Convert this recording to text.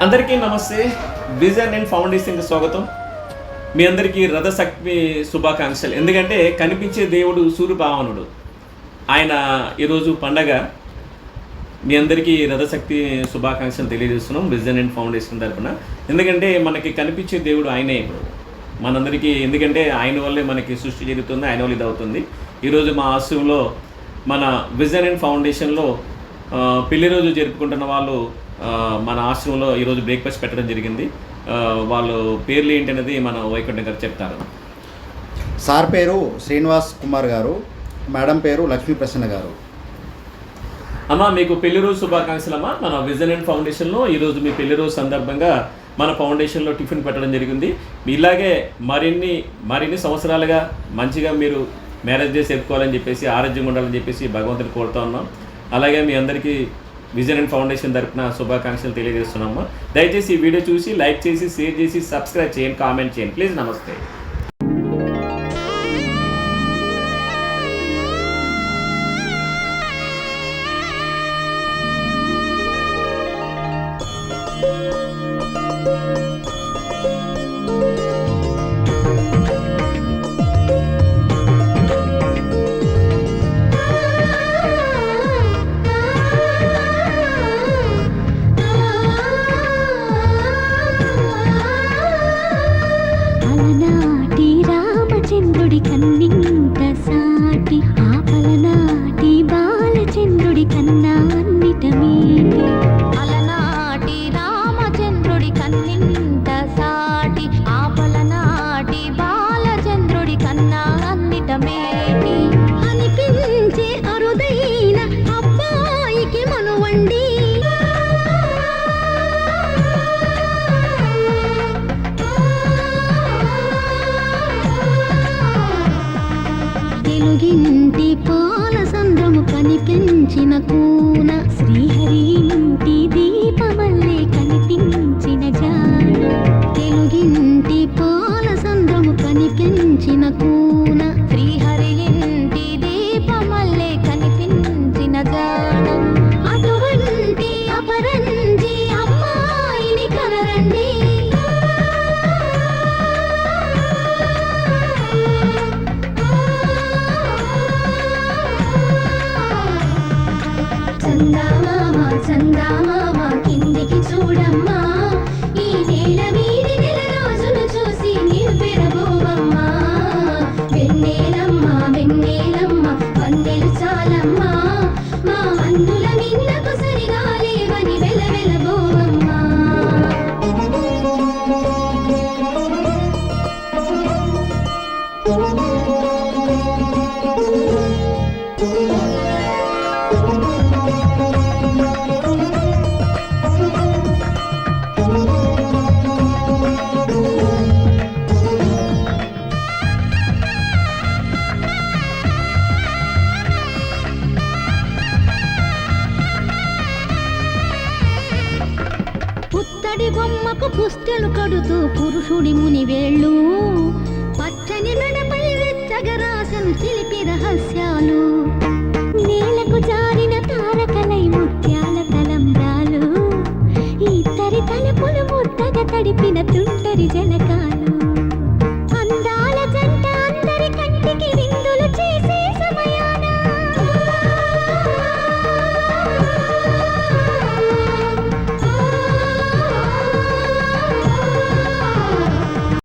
అందరికీ నమస్తే. Vision and ఫౌండేషన్కి స్వాగతం. మీ అందరికీ రథసప్తమి శుభాకాంక్షలు. ఎందుకంటే కనిపించే దేవుడు సూర్యభగవానుడు, ఆయన ఈరోజు పండగ. మీ అందరికీ రథసప్తమి శుభాకాంక్షలు తెలియజేస్తున్నాం విజన్ అండ్ ఫౌండేషన్ తరఫున. ఎందుకంటే మనకి కనిపించే దేవుడు ఆయనే మనందరికీ. ఎందుకంటే ఆయన వల్లే మనకి సృష్టి జరుగుతుంది, ఆయన వల్ల ఇది అవుతుంది. ఈరోజు మా ఆశ్రమంలో మన విజన్ అండ్ ఫౌండేషన్లో పెళ్లి రోజు జరుపుకుంటున్న వాళ్ళు మన ఆశ్రమంలో ఈరోజు బ్రేక్ఫాస్ట్ పెట్టడం జరిగింది. వాళ్ళు పేర్లు ఏంటనేది మన వైకుంఠం గారు చెప్తారు. సార్ పేరు శ్రీనివాస్ కుమార్ గారు, మేడం పేరు లక్ష్మీ ప్రసన్న గారు. అమ్మ, మీకు పెళ్లి రోజు శుభాకాంక్షలు అమ్మా. మన విజన్ అండ్ ఫౌండేషన్లో ఈరోజు మీ పెళ్లి రోజు సందర్భంగా మన ఫౌండేషన్లో టిఫిన్ పెట్టడం జరిగింది. ఇలాగే మరిన్ని సంవత్సరాలుగా మంచిగా మీరు మ్యారేజ్ చేసి చెప్పుకోవాలని చెప్పేసి, ఆరోగ్యంగా ఉండాలని చెప్పేసి భగవంతుని కోరుతూ ఉన్నాం. అలాగే మీ అందరికీ విజన్ అండ్ ఫౌండేషన్ తరఫున శుభాకాంక్షలు తెలియజేస్తున్నాము. దయచేసి ఈ వీడియో చూసి లైక్ చేసి, షేర్ చేసి, సబ్స్క్రైబ్ చేయండి, కామెంట్ చేయండి ప్లీజ్. నమస్తే. చంద్రుడి కన్నింత సాటి ఆపలనాటి బాలచంద్రుడి కన్నా అన్నిట మేటి. అలనాటి రామచంద్రుడి కన్నింత సాటి ఆపలనాటి బాలచంద్రుడి కన్నా అన్నిట మేటి. అనిపించే అరుదైన అబ్బాయికి మనువండి. తెలుగింటి పాల సంద్రము కనిపించిన కూన, శ్రీహరి ఇంటి దీపమల్లే కనిపించిన జాన. తెలుగింటి పాల సంద్రము కనిపించిన కూన, శ్రీహరి ఇంటి దీపమల్లే కనిపించిన జాన. అటువంటి అపరంజి అమ్మాయిని కనరండి. చందామామ కిందికి చూడమ్మా, ఈ నేల వీడి నెల రోజులు చూసి నీవు పెరబోవమ్మా. వెన్నెలమ్మ వెన్నెలమ్మ వన్నెలు చాలమ్మా, మా అందుల మిన్నకు సరిగా లేవని వెలవెలబోవమ్మా. పుత్తడి బొమ్మకు పుస్తెలు కడుతూ పురుషుడి ముని వేళ్ళు, పచ్చని మెడపై వెచ్చగరాసను చిలిపి రహస్యాలు.